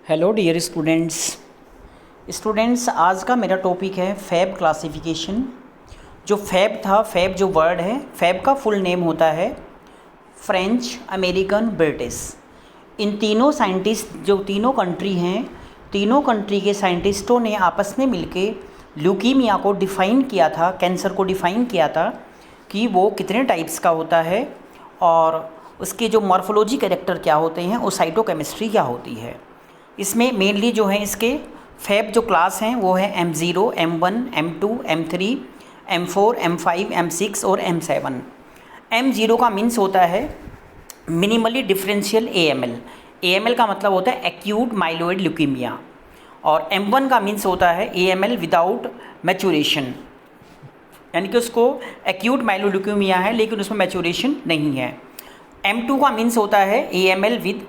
Hello dear students, आज का मेरा टॉपिक है फैब क्लासिफिकेशन। जो फैब था, फैब जो वर्ड है, फैब का फुल नेम होता है फ्रेंच, अमेरिकन, ब्रिटिश। इन तीनों साइंटिस्ट जो तीनों कंट्री हैं, तीनों कंट्री के साइंटिस्टों ने आपस में मिलके ल्यूकीमिया को डिफ़ाइन किया था, कैंसर को डिफ़ाइन किया था कि वो कितने टाइप्स का होता है और उसके जो मॉर्फोलॉजी कैरेक्टर क्या होते हैं और साइटोकेमिस्ट्री क्या होती है। इसमें मेनली जो है इसके फैब जो क्लास हैं वो है M0, M1, M2, M3, M4, M5, M6 और M7। M0 का मीन्स होता है मिनिमली डिफरेंशियल AML। AML का मतलब होता है एक्यूट माइलोइड ल्यूकीमिया। और M1 का मीन्स होता है AML विदाउट मैचुरेशन, यानी कि उसको एक्यूट माइलोइड ल्यूकीमिया है लेकिन उसमें मैचुरेशन नहीं है। M2 का मीन्स होता है AML विद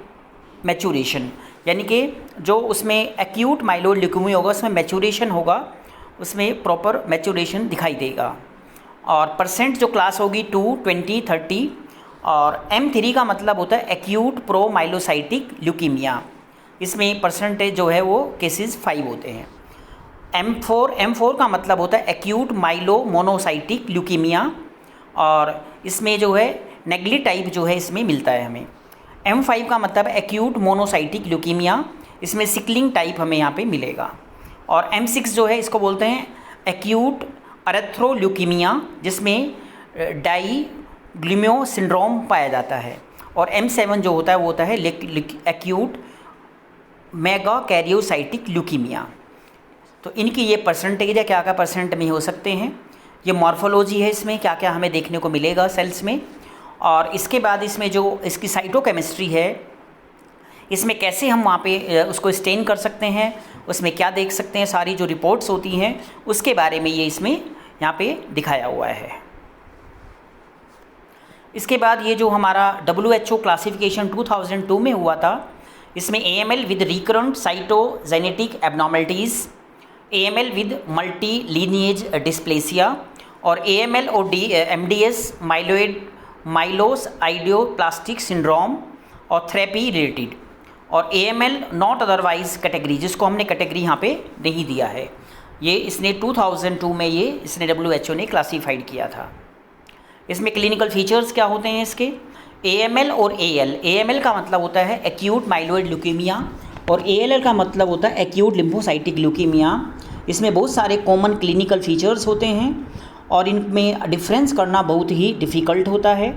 मैचुरेशन, यानी कि जो उसमें एक्यूट माइलोइड ल्यूकीमिया होगा उसमें मैचुरेशन होगा, उसमें प्रॉपर मैचुरेशन दिखाई देगा। और परसेंट जो क्लास होगी 2, 20, 30। और M3 का मतलब होता है एक्यूट प्रो माइलोसाइटिक ल्यूकीमिया, इसमें परसेंटेज जो है वो केसेस 5 होते हैं। M4 का मतलब होता है एक्यूट माइलो मोनोसाइटिक ल्यूकीमिया, और इसमें जो है नेगली टाइप जो है इसमें मिलता है हमें। M5 का मतलब एक्यूट मोनोसाइटिक ल्यूकीमिया, इसमें सिकलिंग टाइप हमें यहाँ पे मिलेगा। और M6 जो है इसको बोलते हैं एक्यूट अरेथ्रोल्यूकीमिया, जिसमें डाईग्लूमियो सिंड्रोम पाया जाता है। और M7 जो होता है वो होता है एक्यूट मेगा कैरियोसाइटिक ल्यूकीमिया। तो इनकी ये परसेंटेज है, क्या क्या परसेंट में हो सकते हैं। ये मॉर्फोलॉजी है, इसमें क्या क्या हमें देखने को मिलेगा सेल्स में। और इसके बाद इसमें जो इसकी साइटोकेमिस्ट्री है, इसमें कैसे हम वहाँ पे उसको स्टेन कर सकते हैं, उसमें क्या देख सकते हैं, सारी जो रिपोर्ट्स होती हैं उसके बारे में ये इसमें यहाँ पे दिखाया हुआ है। इसके बाद ये जो हमारा WHO क्लासिफिकेशन 2002 में हुआ था, इसमें AML with recurrent cytogenetic abnormalities, AML with multi lineage dysplasia, और AML और MDS माइलोस आइडियोप्लास्टिक सिंड्रोम और थेरेपी रिलेटेड, और AML नॉट अदरवाइज कैटेगरी, जिसको हमने कैटेगरी यहाँ पे नहीं दिया है। ये इसने 2002 में ये इसने WHO ने क्लासीफाइड किया था। इसमें क्लिनिकल फीचर्स क्या होते हैं इसके, AML और AL। AML का मतलब होता है एक्यूट माइलोइड ल्यूकीमिया और ALL का मतलब होता है एक्यूट लिम्फोसाइटिक ल्यूकीमिया। इसमें बहुत सारे कॉमन क्लिनिकल फीचर्स होते हैं और इनमें डिफरेंस करना बहुत ही डिफ़िकल्ट होता है।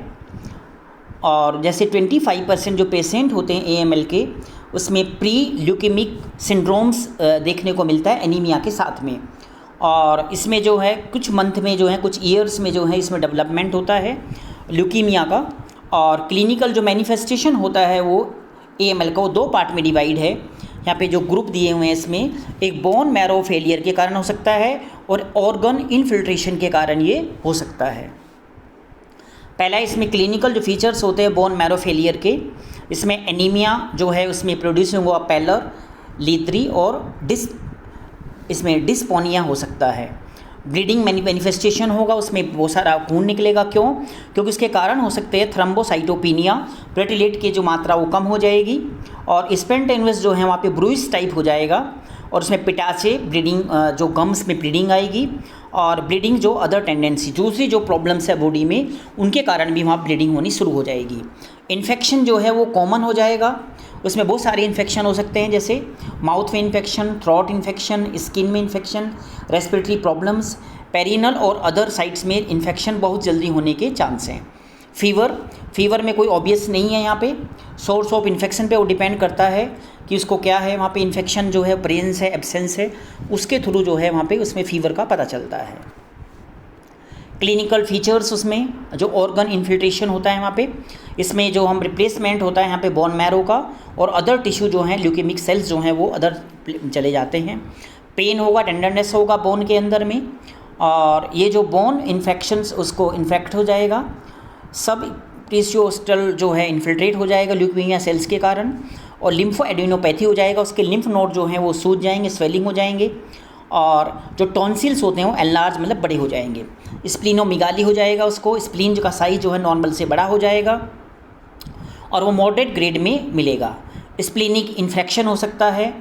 और जैसे 25% जो पेशेंट होते हैं AML के, उसमें प्री ल्यूकेमिक सिंड्रोम्स देखने को मिलता है एनीमिया के साथ में। और इसमें जो है कुछ मंथ में जो है, कुछ ईयर्स में जो है इसमें डेवलपमेंट होता है ल्यूकीमिया का। और क्लिनिकल जो मैनिफेस्टेशन होता है वो AML का वो 2 पार्ट में डिवाइड है। यहाँ पे जो ग्रुप दिए हुए हैं इसमें एक बोन मैरो फेलियर के कारण हो सकता है और ऑर्गन इनफिल्ट्रेशन के कारण ये हो सकता है। पहला इसमें क्लिनिकल जो फीचर्स होते हैं बोन मैरो फेलियर के, इसमें एनीमिया जो है उसमें प्रोड्यूसिंग हुआ पैलर, लीथरी और इसमें डिस्पोनिया हो सकता है। ब्लीडिंग मैनिफेस्टेशन होगा, उसमें बहुत सारा खून निकलेगा। क्यों? क्योंकि इसके कारण हो सकते हैं थ्रम्बोसाइटोपिनिया, प्लेटलेट की जो मात्रा वो कम हो जाएगी, और स्पेंटेनवस जो है वहाँ पे ब्रूइस टाइप हो जाएगा, और उसमें पिटाचे ब्लीडिंग, जो गम्स में ब्लीडिंग आएगी, और ब्लीडिंग जो अदर टेंडेंसी दूसरी जो प्रॉब्लम्स है बॉडी में उनके कारण भी वहाँ ब्लीडिंग होनी शुरू हो जाएगी। इन्फेक्शन जो है वो कॉमन हो जाएगा, उसमें बहुत सारे इन्फेक्शन हो सकते हैं, जैसे माउथ में इन्फेक्शन, थ्रोट इन्फेक्शन, स्किन में इन्फेक्शन, रेस्पिरेटरी प्रॉब्लम्स, पेरिनल और अदर साइट्स में इन्फेक्शन बहुत जल्दी होने के चांस हैं। फीवर में कोई ऑब्वियस नहीं है यहाँ पे, सोर्स ऑफ इन्फेक्शन पे वो डिपेंड करता है कि उसको क्या है, वहाँ पे इन्फेक्शन जो है प्रेजेंस है एब्सेंस है, उसके थ्रू जो है वहाँ पे उसमें फीवर का पता चलता है। क्लिनिकल फीचर्स उसमें जो ऑर्गन इन्फिल्ट्रेशन होता है वहाँ पे, इसमें जो हम रिप्लेसमेंट होता है यहाँ पे बोन मैरो का, और अदर टिश्यू जो हैं ल्यूकेमिक सेल्स जो हैं वो अदर चले जाते हैं। पेन होगा, टेंडरनेस होगा बोन के अंदर में, और ये जो बोन इन्फेक्शंस उसको इन्फेक्ट हो जाएगा। सब टिश्यूस्टल जो है इन्फिल्ट्रेट हो जाएगा ल्यूकेमिया सेल्स के कारण, और लिम्फो एडिनोपैथी हो जाएगा, उसके लिम्फ नोड जो हैं वो सूज जाएंगे, स्वेलिंग हो जाएंगे, और जो टॉन्सिल्स होते हैं वो एनलार्ज मतलब बड़े हो जाएंगे। स्प्लीनोमिगाली हो जाएगा, उसको स्प्लीन का साइज जो है नॉर्मल से बड़ा हो जाएगा, और वो मॉडरेट ग्रेड में मिलेगा। स्प्लीनिक इन्फेक्शन हो सकता है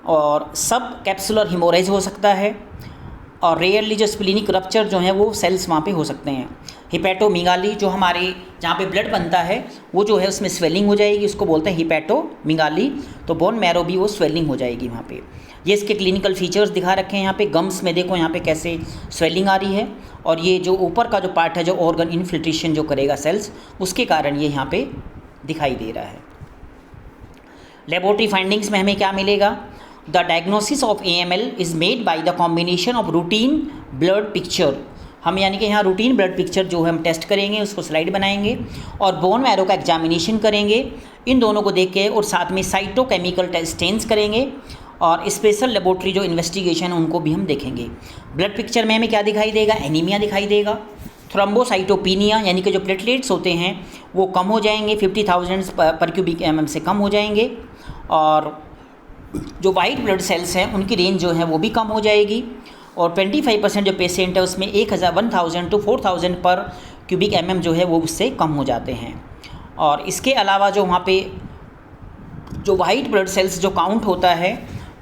और सब कैप्सुलर हिमोरेज हो सकता है और रेयरली जो स्प्लीनिक रप्चर जो है वो सेल्स वहाँ पे हो सकते हैं। हिपैटोमीगाली जो हमारे जहाँ पे ब्लड बनता है वो जो है उसमें स्वेलिंग हो जाएगी, उसको बोलते हैं हिपैटोमीगाली। तो बोन मैरो भी वो स्वेलिंग हो जाएगी वहाँ पे। ये इसके क्लिनिकल फीचर्स दिखा रखे हैं यहाँ पे। गम्स में देखो यहाँ पे कैसे स्वेलिंग आ रही है और ये जो ऊपर का जो पार्ट है जो ऑर्गन इन्फिल्ट्रेशन जो करेगा सेल्स, उसके कारण ये यहाँ पे दिखाई दे रहा है। लेबोरेटरी फाइंडिंग्स में हमें क्या मिलेगा? The diagnosis of AML is made by the combination of routine blood picture. हम यानी कि यहाँ रूटीन ब्लड पिक्चर जो है हम टेस्ट करेंगे, उसको स्लाइड बनाएंगे और बोन मैरो का एग्जामिनेशन करेंगे, इन दोनों को देख के, और साथ में साइटोकेमिकल स्टेन्स करेंगे और स्पेशल लेबोरेटरी जो इन्वेस्टिगेशन है उनको भी हम देखेंगे। ब्लड पिक्चर में हमें क्या दिखाई देगा? एनीमिया दिखाई देगा, थ्रोम्बोसाइटोपिनिया यानी कि जो प्लेटलेट्स होते हैं वो कम हो जाएंगे, 50,000 पर क्यूबिक mm से कम हो जाएंगे, और जो वाइट ब्लड सेल्स हैं उनकी रेंज जो है वो भी कम हो जाएगी, और 25% जो पेशेंट है उसमें 1,000 to 4,000 पर क्यूबिक mm जो है वो उससे कम हो जाते हैं। और इसके अलावा जो वहाँ पे जो वाइट ब्लड सेल्स जो काउंट होता है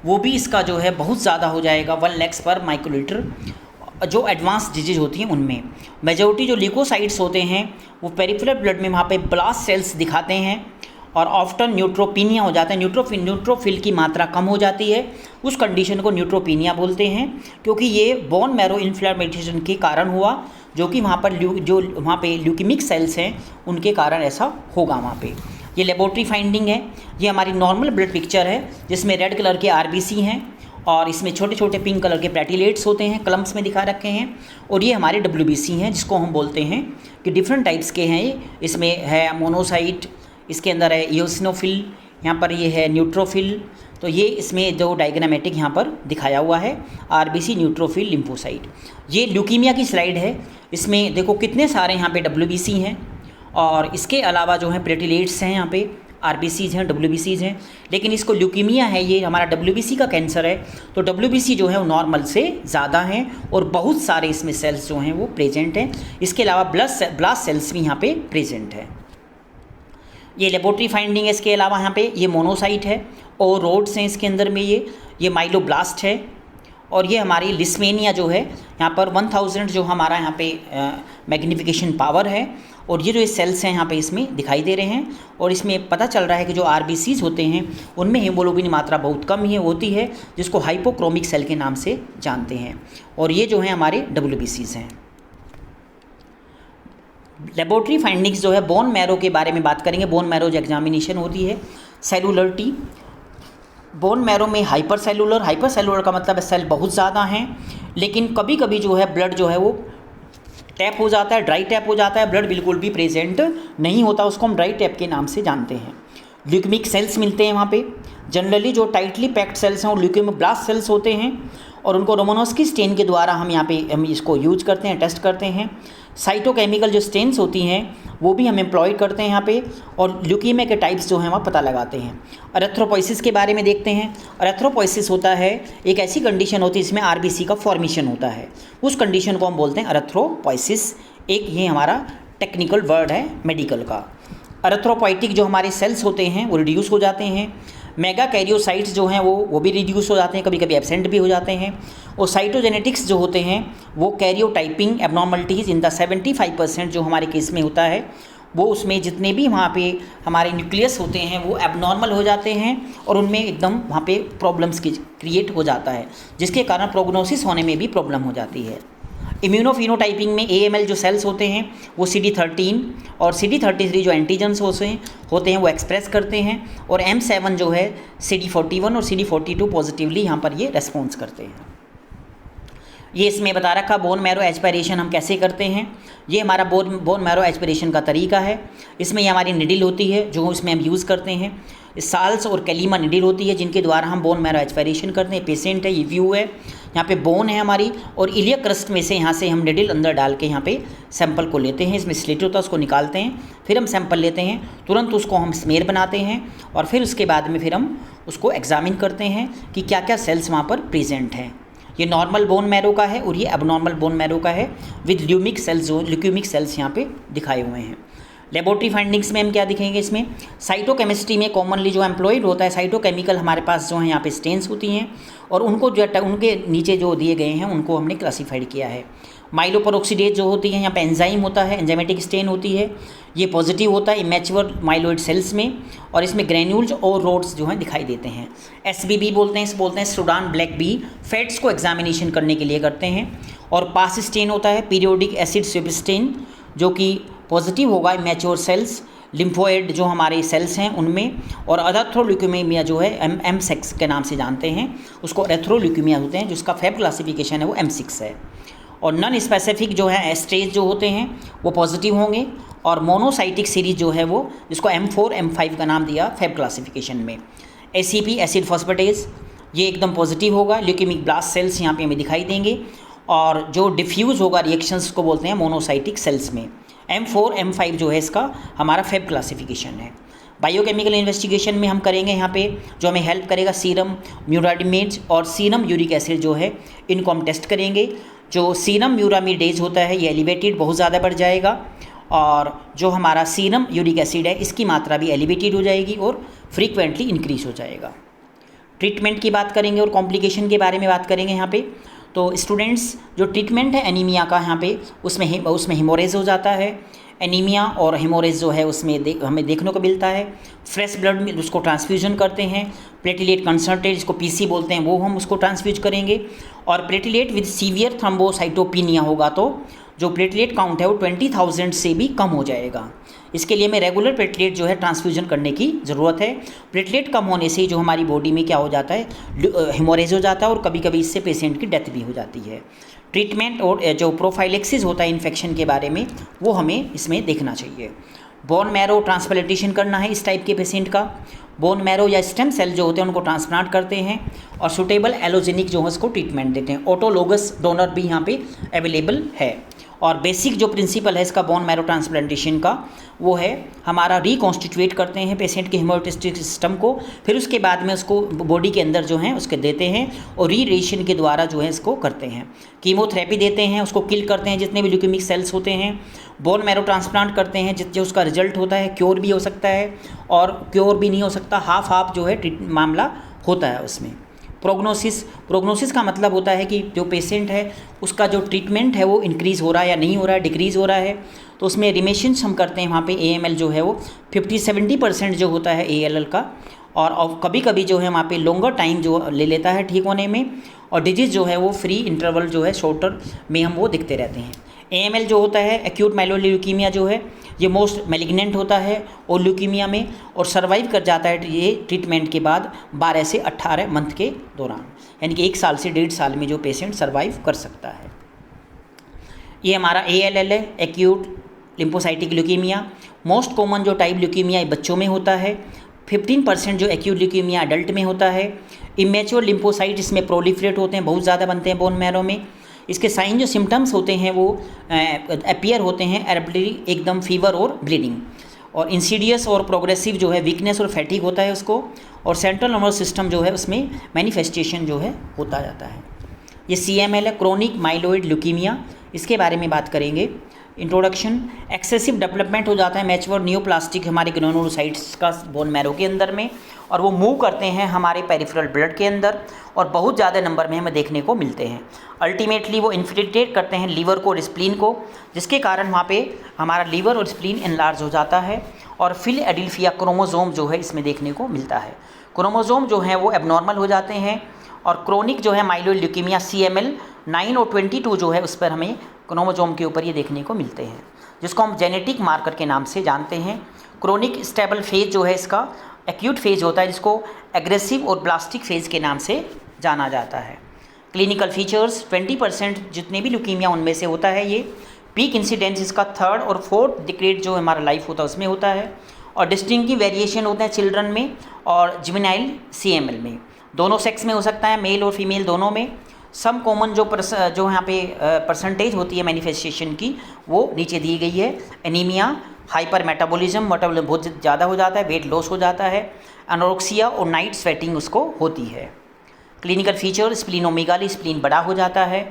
वो भी इसका जो है बहुत ज़्यादा हो जाएगा, 1 lakhs पर माइक्रोलीटर। जो एडवांस डिजीज होती हैं उनमें मेजॉरिटी जो ल्यूकोसाइट्स होते हैं वो पेरिफेरल ब्लड में वहाँ पे ब्लास्ट सेल्स दिखाते हैं और ऑफ्टन न्यूट्रोपिनिया हो जाता है। न्यूट्रोफिल की मात्रा कम हो जाती है, उस कंडीशन को न्यूट्रोपिनिया बोलते हैं, क्योंकि ये बोन मैरो इन्फ्लेमेशन के कारण हुआ, जो कि वहाँ पर जो वहाँ पे ल्यूकीमिक सेल्स हैं उनके कारण ऐसा होगा वहाँ पे। ये लेबोरेटरी फाइंडिंग है। ये हमारी नॉर्मल ब्लड पिक्चर है जिसमें रेड कलर के RBC हैं और इसमें छोटे छोटे पिंक कलर के प्लेटलेट्स होते हैं, कलम्स में दिखा रखे हैं, और ये हमारे WBC हैं जिसको हम बोलते हैं कि डिफरेंट टाइप्स के हैं। इसमें है मोनोसाइट, इसके अंदर है इओसिनोफिल, यहाँ पर ये है न्यूट्रोफिल। तो ये इसमें जो डायग्रामेटिक यहाँ पर दिखाया हुआ है RBC, न्यूट्रोफिल, लिम्फोसाइट। ये ल्यूकीमिया की स्लाइड है। इसमें देखो कितने सारे यहाँ पे WBC हैं और इसके अलावा जो है प्लेटलेट्स हैं, यहाँ पे RBCs हैं, WBCs हैं, लेकिन इसको ल्यूकीमिया है, ये हमारा WBC का कैंसर है। तो WBC जो है वो नॉर्मल से ज़्यादा हैं और बहुत सारे इसमें सेल्स जो हैं वो प्रेजेंट हैं। इसके अलावा ब्लास्ट सेल्स भी यहाँ पे प्रेजेंट है। ये लेबोरेटरी फाइंडिंग है। इसके अलावा यहाँ पे ये मोनोसाइट है और रोड्स हैं इसके अंदर में, ये माइलोब्लास्ट है, और ये हमारी लिस्मेनिया जो है यहाँ पर 1000 जो हमारा यहाँ पे मैग्नीफिकेशन पावर है, और ये जो सेल्स हैं यहाँ पे इसमें दिखाई दे रहे हैं। और इसमें पता चल रहा है कि जो RBCs होते हैं उनमें हीमोग्लोबिन मात्रा बहुत कम ही होती है, जिसको हाइपोक्रोमिक सेल के नाम से जानते हैं, और ये जो है हमारे WBCs हैं। लेबोरेटरी फाइंडिंग्स जो है बोन मैरो के बारे में बात करेंगे। बोन मैरो जो एग्जामिनेशन होती है, सेलुलरिटी। बोन मैरो में हाइपर सेलुलर का मतलब है सेल बहुत ज़्यादा हैं, लेकिन कभी कभी जो है ब्लड जो है वो टैप हो जाता है, ड्राई टैप हो जाता है, ब्लड बिल्कुल भी प्रेजेंट नहीं होता, उसको हम ड्राई टैप के नाम से जानते हैं। ल्यूकेमिक सेल्स मिलते हैं वहाँ पे। जनरली जो टाइटली पैक्ड सेल्स हैं वो ल्यूकेमिक ब्लास्ट सेल्स होते हैं, और उनको रोमानोव्स्की स्टेन के द्वारा हम इसको यूज करते हैं, टेस्ट करते हैं। साइटोकेमिकल जो स्टेन्स होती हैं वो भी हम एम्प्लॉय करते हैं यहाँ पे, और ल्यूकीमिया के टाइप्स जो हैं वहाँ पता लगाते हैं। एरिथ्रोपोइसिस के बारे में देखते हैं। एरिथ्रोपोइसिस होता है एक ऐसी कंडीशन होती है जिसमें RBC का फॉर्मेशन होता है, उस कंडीशन को हम बोलते हैं एरिथ्रोपोइसिस। एक ये हमारा टेक्निकल वर्ड है मेडिकल का। एरिथ्रोपोइटिक जो हमारे सेल्स होते हैं वो रिड्यूस हो जाते हैं। मेगा कैरियोसाइट्स जो हैं वो भी रिड्यूस हो जाते हैं, कभी कभी एब्सेंट भी हो जाते हैं। और साइटोजेनेटिक्स जो होते हैं वो कैरियोटाइपिंग एबनॉर्मलिटीज़ इन द 75% जो हमारे केस में होता है, वो उसमें जितने भी वहाँ पे हमारे न्यूक्लियस होते हैं वो एबनॉर्मल हो जाते हैं और उनमें एकदम वहाँ पे प्रॉब्लम्स की क्रिएट हो जाता है, जिसके कारण प्रोग्नोसिस होने में भी प्रॉब्लम हो जाती है। इम्यूनोफिनोटाइपिंग में AML जो सेल्स होते हैं वो CD13 और CD33 जो एंटीजन्स होते हैं वो एक्सप्रेस करते हैं, और M7 जो है CD41 और CD42 पॉजिटिवली यहाँ पर ये रेस्पॉन्स करते हैं। ये इसमें बता रखा बोन मैरो एस्पिरेशन हम कैसे करते हैं। ये हमारा बोन मैरो एस्पिरेशन का तरीका है। इसमें ये हमारी निडिल होती है जो इसमें हम यूज़ करते हैं। साल्स और कैलीमा निडिल होती है जिनके द्वारा हम बोन मैरो एस्पिरेशन करते हैं। पेशेंट है, ये व्यू है, यहाँ पे बोन है हमारी, और इलियक क्रस्ट में से यहाँ से हम निडिल अंदर डाल के यहाँ पे सैंपल को लेते हैं। इसमें स्लिट होता है, उसको निकालते हैं, फिर हम सैंपल लेते हैं, तुरंत उसको हम स्मेयर बनाते हैं, और फिर उसके बाद में फिर हम उसको एग्जामिन करते हैं कि क्या क्या सेल्स वहाँ पर प्रेजेंट हैं। ये नॉर्मल बोन मैरो का है और ये एबनॉर्मल बोन मैरो का है विद ल्यूमिक सेल्स, जो ल्यूकेमिक सेल्स यहाँ पे दिखाए हुए हैं। लेबोरेटरी फाइंडिंग्स में हम क्या दिखेंगे इसमें, साइटोकेमिस्ट्री में कॉमनली जो एम्प्लॉयड होता है साइटोकेमिकल हमारे पास जो है यहाँ पे स्टेन्स होती हैं और उनको जो उनके नीचे जो दिए गए हैं उनको हमने क्लासीफाइड किया है। माइलोपेरोक्सीडेज जो होती है यहाँ पे एंजाइम होता है, एंजाइमेटिक स्टेन होती है, ये पॉजिटिव होता है इमेच्योर माइलोइड सेल्स में और इसमें ग्रेन्यूल्स और रोड्स जो हैं दिखाई देते हैं। SBB बोलते हैं सूडान ब्लैक बी, फैट्स को एग्जामिनेशन करने के लिए करते हैं। और पास स्टेन होता है पीरियोडिक एसिड स्विप स्टेन जो कि पॉजिटिव होगा इमेच्योर सेल्स, लिम्फोइड जो हमारे सेल्स हैं उनमें, और एरिथ्रोल्यूकेमिया जो है M6 के नाम से जानते हैं उसको एरिथ्रोल्यूकेमिया होते हैं, जिसका फैब क्लासिफिकेशन है वो M6 है। और नॉन स्पेसिफिक जो है एस्ट्रेज जो होते हैं वो पॉजिटिव होंगे, और मोनोसाइटिक सीरीज जो है वो जिसको M4 M5 का नाम दिया फैब क्लासिफिकेशन में। ACP एसिड फॉस्फेटेज ये एकदम पॉजिटिव होगा, ल्यूकेमिक ब्लास्ट सेल्स यहाँ पे हमें दिखाई देंगे, और जो डिफ्यूज़ होगा रिएक्शंस को बोलते हैं मोनोसाइटिक सेल्स में। M4 M5 जो है इसका हमारा फैब क्लासिफिकेशन है। बायोकेमिकल इन्वेस्टिगेशन में हम करेंगे यहाँ पे जो हमें हेल्प करेगा सीरम म्यूरामिडेज और सीरम यूरिक एसिड जो है इनको हम टेस्ट करेंगे। जो सीरम म्यूरामिडेज होता है ये एलिवेटेड बहुत ज़्यादा बढ़ जाएगा, और जो हमारा सीरम यूरिक एसिड है इसकी मात्रा भी एलिवेटेड हो जाएगी और फ्रीक्वेंटली इंक्रीज हो जाएगा। ट्रीटमेंट की बात करेंगे और कॉम्प्लिकेशन के बारे में बात करेंगे यहाँ पे। तो स्टूडेंट्स जो ट्रीटमेंट है एनीमिया का यहाँ पे उसमें हेमोरेज हो जाता है। एनीमिया और हेमोरेज जो है उसमें हमें देखने को मिलता है। फ्रेश ब्लड में उसको ट्रांसफ्यूजन करते हैं। प्लेटिलेट कंसंट्रेट जिसको PC बोलते हैं वो हम उसको ट्रांसफ्यूज करेंगे, और प्लेटिलेट विद सीवियर थ्रोम्बोसाइटोपिनिया होगा तो जो प्लेटलेट काउंट है वो 20,000 से भी कम हो जाएगा। इसके लिए हमें रेगुलर प्लेटलेट जो है ट्रांसफ्यूजन करने की ज़रूरत है। प्लेटलेट कम होने से जो हमारी बॉडी में क्या हो जाता है, हेमोरेज हो जाता है, और कभी कभी इससे पेशेंट की डेथ भी हो जाती है। ट्रीटमेंट और जो प्रोफाइलेक्सिस होता है इन्फेक्शन के बारे में वो हमें इसमें देखना चाहिए। बोन मैरो ट्रांसप्लांटेशन करना है इस टाइप के पेशेंट का। बोन मैरो या स्टेम सेल जो होते हैं उनको ट्रांसप्लांट करते हैं, और सुटेबल एलोजेनिक जो है उसको ट्रीटमेंट देते हैं। ऑटोलोगस डोनर भी यहाँ पे अवेलेबल है। और बेसिक जो प्रिंसिपल है इसका बोन मैरो ट्रांसप्लांटेशन का वो है हमारा रिकॉन्स्टिट्यूट करते हैं पेशेंट के हेमोस्टेटिक सिस्टम को, फिर उसके बाद में उसको बॉडी के अंदर जो है उसके देते हैं और रीरेशन के द्वारा जो है इसको करते हैं। कीमोथेरेपी देते हैं, उसको किल करते हैं जितने भी ल्यूकेमिक सेल्स होते हैं। बोन मैरो ट्रांसप्लांट करते हैं जो उसका रिजल्ट होता है क्योर भी हो सकता है और क्योर भी नहीं हो सकता, हाफ जो है मामला होता है उसमें। प्रोग्नोसिस का मतलब होता है कि जो पेशेंट है उसका जो ट्रीटमेंट है वो इंक्रीज़ हो रहा है या नहीं हो रहा है, डिक्रीज़ हो रहा है, तो उसमें रिमिशंस हम करते हैं वहाँ पे। AML जो है वो 50-70% जो होता है ALL का, और कभी कभी जो है वहाँ पे लॉन्गर टाइम जो ले लेता है ठीक होने में, और डिजीज़ जो है वो फ्री इंटरवल जो है शॉर्टर में हम वो दिखते रहते हैं। AML जो होता है एक्यूट माइलोइड ल्यूकीमिया जो है ये मोस्ट मैलिग्नेंट होता है और ल्यूकीमिया में, और सर्वाइव कर जाता है ये ट्रीटमेंट के बाद 12 से 18 मंथ के दौरान, यानी कि 1 साल से 1.5 साल में जो पेशेंट सर्वाइव कर सकता है। ये हमारा ALL है, acute lymphocytic leukaemia. Most common जो टाइप ल्यूकीमिया बच्चों में होता है। 15% जो एक्यूट ल्यूकीमिया एडल्ट में होता है। इमेच्योर लिम्फोसाइट इसमें प्रोलिफरेट होते हैं, बहुत ज़्यादा बनते हैं बोन मैरो में। इसके साइन जो सिम्टम्स होते हैं वो अपीयर होते हैं एरेबिलिटी, एकदम फीवर और ब्लीडिंग, और इंसीडियस और प्रोग्रेसिव जो है वीकनेस और फैटिग होता है उसको, और सेंट्रल नर्वस सिस्टम जो है उसमें मैनिफेस्टेशन जो है होता जाता है। ये CML है, क्रोनिक माइलोइड ल्यूकीमिया, इसके बारे में बात करेंगे। इंट्रोडक्शन, एक्सेसिव डेवलपमेंट हो जाता है मैच्योर न्यूप्लास्टिक हमारे ग्रेनुलोसाइट्स का बोन मैरो के अंदर में, और वो मूव करते हैं हमारे पेरिफेरल ब्लड के अंदर, और बहुत ज़्यादा नंबर में हमें देखने को मिलते हैं। अल्टीमेटली वो इन्फिल्ट्रेट करते हैं लीवर को और स्प्लीन को, जिसके कारण वहाँ पे हमारा लीवर और स्प्लीन एनलार्ज हो जाता है, और फिलएडेल्फिया क्रोमोसोम जो है इसमें देखने को मिलता है। क्रोमोसोम जो है वो एबनॉर्मल हो जाते हैं, और क्रोनिक जो है माइलोइड ल्यूकीमिया CML 9 और 22 जो है उस पर हमें क्रोमोसोम के ऊपर ये देखने को मिलते हैं, जिसको हम जेनेटिक मार्कर के नाम से जानते हैं। क्रोनिक स्टेबल फेज जो है इसका एक्यूट फेज होता है, जिसको एग्रेसिव और ब्लास्टिक फेज के नाम से जाना जाता है। क्लिनिकल फीचर्स, 20% जितने भी ल्यूकीमिया उनमें से होता है ये। पीक इंसिडेंस इसका 3rd और 4th डिकेड जो हमारा लाइफ होता है उसमें होता है, और डिस्टिंक्टिव वेरिएशन होते हैं चिल्ड्रन में और जुवेनाइल CML में, दोनों सेक्स में हो सकता है, मेल और फीमेल दोनों में। सम कॉमन जो यहाँ पे परसेंटेज होती है मैनिफेस्टेशन की वो नीचे दी गई है। एनीमिया, हाइपर मेटाबॉलिज्म बहुत ज़्यादा हो जाता है, वेट लॉस हो जाता है, एनोरेक्सिया और नाइट स्वेटिंग उसको होती है। क्लिनिकल फीचर, स्प्लीनोमेगाली, स्प्लीन बड़ा हो जाता है।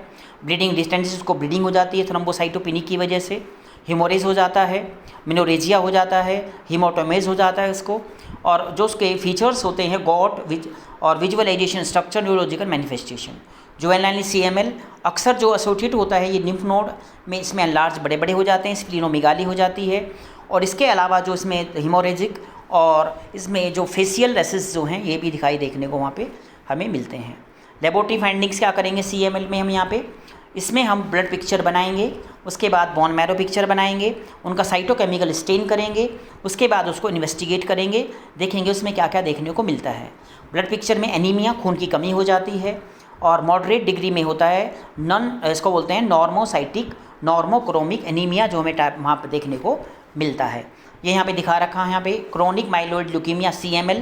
ब्लीडिंग डिस्टेंस, उसको ब्लीडिंग हो जाती है थ्रोम्बोसाइटोपेनी की वजह से। हेमोरेज हो जाता है, मिनोरेजिया हो जाता है, हीमोटोमेज हो जाता है इसको। और जो उसके फीचर्स होते हैं गॉट और visualisation, structure, neurological manifestation. Juvenile CML अक्सर जो एसोसिएट होता है ये लिम्फ नोड में इसमें एनलार्ज बड़े बड़े हो जाते हैं, स्प्लीनोमेगाली हो जाती है। और इसके अलावा जो इसमें हीमोरेजिक और इसमें जो फेशियल रेसेस जो हैं ये भी दिखाई देखने को वहाँ पे हमें मिलते हैं। लेबोरेटरी फाइंडिंग्स क्या करेंगे CML में हम यहाँ पे, इसमें हम ब्लड पिक्चर बनाएंगे, उसके बाद बोन मैरो पिक्चर बनाएंगे, उनका साइटोकेमिकल स्टेन करेंगे, उसके बाद उसको इन्वेस्टिगेट करेंगे, देखेंगे उसमें क्या क्या देखने को मिलता है। ब्लड पिक्चर में एनीमिया, खून की कमी हो जाती है, और मॉडरेट डिग्री में होता है इसको बोलते हैं नॉर्मोसाइटिक नॉर्मोक्रोमिक एनीमिया, जो हमें टाइप वहाँ पर देखने को मिलता है। ये यहाँ पे दिखा रखा है यहाँ पे क्रोनिक माइलोइड ल्यूकीमिया CML।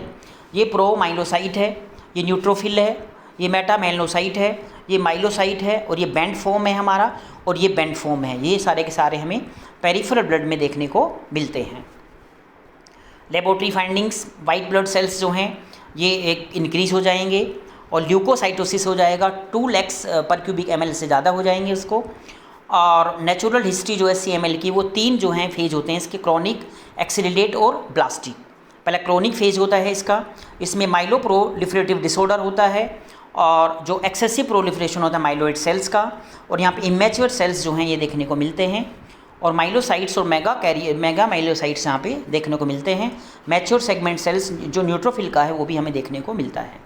ये प्रो माइलोसाइट है, ये न्यूट्रोफिल है, ये मेटा मेलनोसाइट है, ये माइलोसाइट है, और ये बैंड फॉर्म है हमारा, और ये बैंड फॉर्म है। ये सारे के सारे हमें पेरिफेरल ब्लड में देखने को मिलते हैं। Laboratory findings, white blood cells जो हैं ये एक इंक्रीज़ हो जाएंगे, और ल्यूकोसाइटोसिस हो जाएगा 2 lakhs पर क्यूबिक ml से ज़्यादा हो जाएंगे उसको। और नेचुरल हिस्ट्री जो है CML की, वो 3 जो हैं फेज होते हैं इसके, क्रॉनिक, एक्सीलरेट और ब्लास्टिक। पहला क्रोनिक फेज होता है इसका, इसमें माइलो प्रोलिफरेटिव डिसऑर्डर होता है, और जो एक्सेसिव प्रोलिफरेशन होता है माइलोइड सेल्स का, और यहाँ पे इमेच्योर सेल्स जो हैं ये देखने को मिलते हैं, और माइलोसाइट्स और मेगा माइलोसाइट्स यहाँ पे देखने को मिलते हैं। मैच्योर सेगमेंट सेल्स जो न्यूट्रोफिल का है वो भी हमें देखने को मिलता है।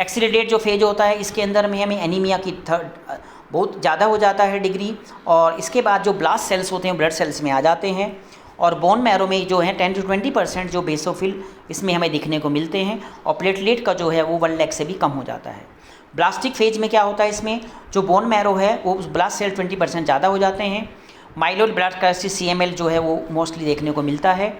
एक्सीलरेट जो फेज होता है इसके अंदर में हमें एनीमिया की बहुत ज़्यादा हो जाता है डिग्री, और इसके बाद जो ब्लास्ट सेल्स होते हैं ब्लड सेल्स में आ जाते हैं, और बोन मैरो में जो है 10 to 20% जो बेसोफिल इसमें हमें दिखने को मिलते हैं, और प्लेटलेट का जो है वो 1 लाख से भी कम हो जाता है। ब्लास्टिक फेज में क्या होता है, इसमें जो बोन मैरो है वो ब्लास्ट सेल 20% ज़्यादा हो जाते हैं। माइलोइड ब्लड क्राइसिस CML जो है वो मोस्टली देखने को मिलता है,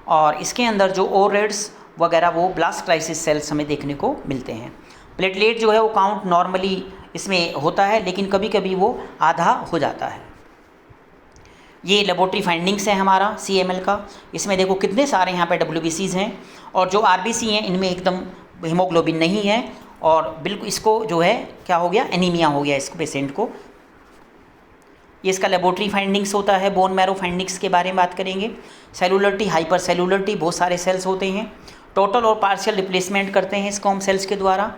और इसके अंदर जो ओरेड्स वगैरह वो ब्लास्ट क्राइसिस सेल्स हमें देखने को मिलते हैं। प्लेटलेट जो है वो काउंट नॉर्मली इसमें होता है, लेकिन कभी कभी वो आधा हो जाता है। ये लेबोरेटरी फाइंडिंग्स है हमारा CML का। इसमें देखो कितने सारे यहाँ पे WBCs हैं, और जो RBC हैं इनमें एकदम हीमोग्लोबिन नहीं है, और बिल्कुल इसको जो है क्या हो गया, एनीमिया हो गया इसको पेशेंट को। ये इसका लेबोरेटरी फाइंडिंग्स होता है। बोन मैरो फाइंडिंग्स के बारे में बात करेंगे। सेलुलरिटी, हाइपर सेलुलरिटी, बहुत सारे सेल्स होते हैं। टोटल और पार्शियल रिप्लेसमेंट करते हैं इसको हम सेल्स के द्वारा,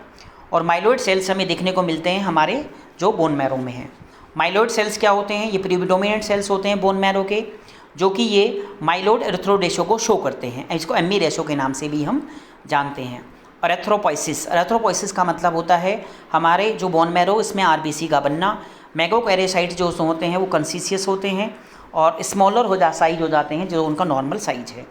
और माइलोइड सेल्स हमें देखने को मिलते हैं हमारे जो बोन मैरो में हैं। माइलोइड सेल्स क्या होते हैं, ये प्रीडोमिनेंट सेल्स होते हैं बोन मैरो के, जो कि ये माइलोइड एरिथ्रो रेशो को शो करते हैं, इसको एमी रेशो के नाम से भी हम जानते हैं। और एरेथ्रोपोइसिस का मतलब होता है हमारे जो बोन मैरो इसमें RBC का बनना। मेगाकैरियोसाइट जो होते हैं वो कंसिशियस होते हैं, और स्मॉलर साइज हो जाते हैं जो उनका नॉर्मल साइज है।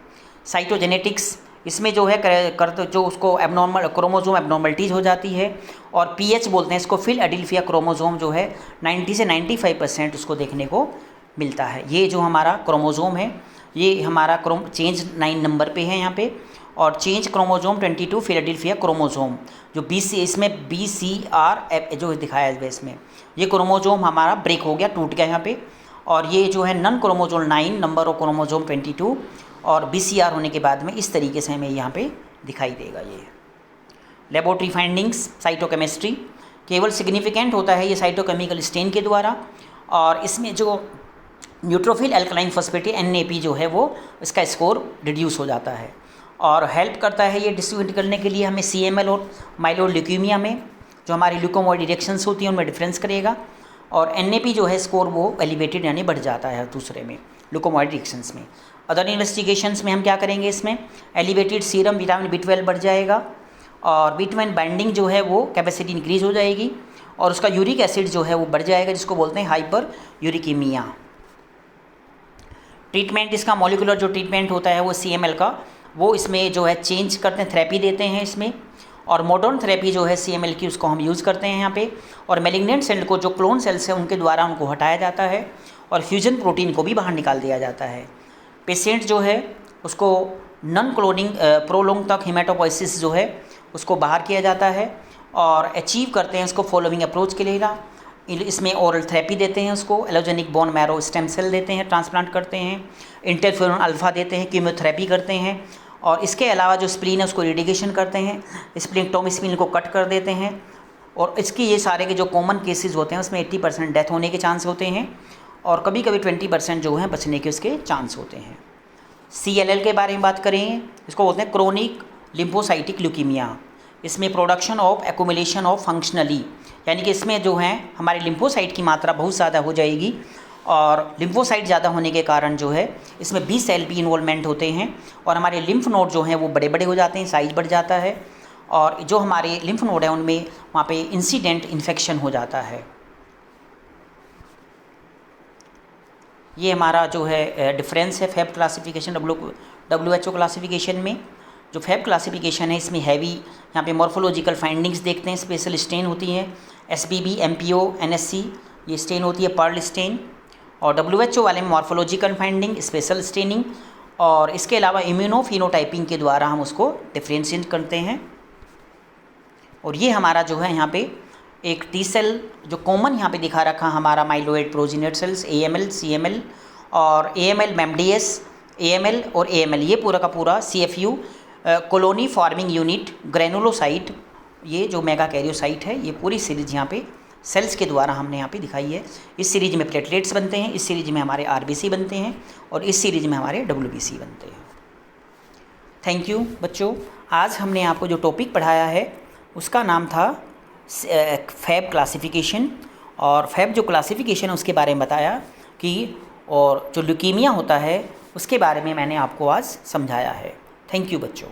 साइटोजेनेटिक्स, इसमें जो है जो उसको एबनॉर्मल क्रोमोजोम एबनॉर्मलिटीज़ हो जाती है, और PH बोलते हैं इसको, फिलाडेल्फिया क्रोमोजोम जो है 90 से 95% उसको देखने को मिलता है। ये जो हमारा क्रोमोजोम है ये हमारा चेंज 9 नंबर पे है यहाँ पे, और चेंज क्रोमोजोम 22 फिलाडेल्फिया क्रोमोजोम जो इसमें BCR जो दिखाया है इसमें, ये क्रोमोजोम हमारा ब्रेक हो गया, टूट गया यहाँ पे। और ये जो है नन क्रोमोजोम 9 नंबर और क्रोमोजोम 22 और BCR होने के बाद में इस तरीके से हमें यहाँ पे दिखाई देगा। ये लेबोरेटरी फाइंडिंग्स, साइटोकेमिस्ट्री केवल सिग्निफिकेंट होता है ये साइटोकेमिकल स्टेन के द्वारा, और इसमें जो न्यूट्रोफिल एल्कलाइन फॉस्फेट NAP जो है वो इसका स्कोर रिड्यूस हो जाता है, और हेल्प करता है ये डिस्ट्रीब्यूट करने के लिए हमें CML और माइलोइड ल्यूकीमिया में जो हमारी ल्यूकोमोइड रिएक्शंस होती हैं उनमें डिफरेंस करेगा, और NAP जो है स्कोर वो एलिवेटेड यानी बढ़ जाता है दूसरे में ल्यूकोमोइड रिएक्शंस में। अदर इन्वेस्टिगेशंस में हम क्या करेंगे, इसमें एलिवेटेड सीरम विटामिन B12 बढ़ जाएगा, और B12 बाइंडिंग जो है वो कैपेसिटी इंक्रीज हो जाएगी, और उसका यूरिक एसिड जो है वो बढ़ जाएगा जिसको बोलते हैं हाइपर यूरिकीमिया। ट्रीटमेंट, इसका मॉलिकुलर जो ट्रीटमेंट होता है वो CML का वो इसमें जो है चेंज करते हैं, थेरेपी देते हैं इसमें, और मॉडर्न थेरेपी जो है CML की उसको हम यूज़ करते हैं यहाँ पे। और मैलिग्नेंट सेल को जो क्लोन सेल्स हैं उनके द्वारा उनको हटाया जाता है, और फ्यूजन प्रोटीन को भी बाहर निकाल दिया जाता है। पेशेंट जो है उसको नॉन क्लोनिंग प्रोलोंग तक हेमेटोपोइसिस जो है उसको बाहर किया जाता है, और अचीव करते हैं उसको फॉलोइंग अप्रोच के लिए। इसमें ओरल थेरेपी देते हैं उसको, allogeneic bone marrow stem cell देते हैं, ट्रांसप्लांट करते हैं, इंटरफेरोन अल्फ़ा देते हैं, कीमोथेरेपी करते हैं, और इसके अलावा जो स्प्लीन है उसको इरिडिगेशन करते हैं, स्प्लीन को कट कर देते हैं। और इसकी ये सारे के जो कॉमन केसेस होते हैं उसमें 80% डेथ होने के चांस होते हैं, और कभी कभी 20% जो है बचने के उसके चांस होते हैं। CLL के बारे में बात करें, इसको बोलते हैं क्रोनिक लिम्फोसाइटिक ल्यूकीमिया। इसमें production of accumulation of functionally, यानी कि इसमें जो है हमारे लिम्फोसाइट की मात्रा बहुत ज़्यादा हो जाएगी और लिम्फोसाइट ज़्यादा होने के कारण जो है इसमें B सेल भी इन्वॉल्वमेंट होते हैं और हमारे लिम्फ नोड जो हैं वो बड़े बड़े हो जाते हैं, साइज बढ़ जाता है और जो हमारे लिम्फ नोड हैं उनमें वहाँ पे इंसिडेंट इन्फेक्शन हो जाता है। ये हमारा जो है डिफरेंस है फैब क्लासिफिकेशन WHO क्लासिफिकेशन में। जो फैब क्लासिफिकेशन है इसमें हैवी यहाँ पे मॉर्फोलॉजिकल फाइंडिंग्स देखते हैं, स्पेशल स्टेन होती हैं SBB, MPO, NSC, ये स्टेन होती है पर्ल स्टेन। और WHO वाले में मॉर्फोलॉजिकल फाइंडिंग, स्पेशल स्टेनिंग और इसके अलावा इम्यूनोफिनोटाइपिंग के द्वारा हम उसको डिफ्रेंशिएट करते हैं। और ये हमारा जो है यहाँ पे एक T सेल जो कॉमन यहाँ पे दिखा रखा हमारा माइलोइड प्रोजेनेट सेल्स AML, CML और AML MDS, AML और AML, ये पूरा का पूरा CFU colony forming unit granulocyte, ये जो मेगा कैरियोसाइट है, ये पूरी सीरीज यहाँ पे सेल्स के द्वारा हमने यहाँ पे दिखाई है। इस सीरीज में प्लेटलेट्स बनते हैं, इस सीरीज में हमारे RBC बनते हैं और इस सीरीज में हमारे WBC बनते हैं। थैंक यू बच्चों। आज हमने आपको जो टॉपिक पढ़ाया है उसका नाम था फैब क्लासिफिकेशन और फैब जो क्लासिफिकेशन है उसके बारे में बताया कि और जो ल्यूकीमिया होता है उसके बारे में मैंने आपको आज समझाया है। थैंक यू बच्चों।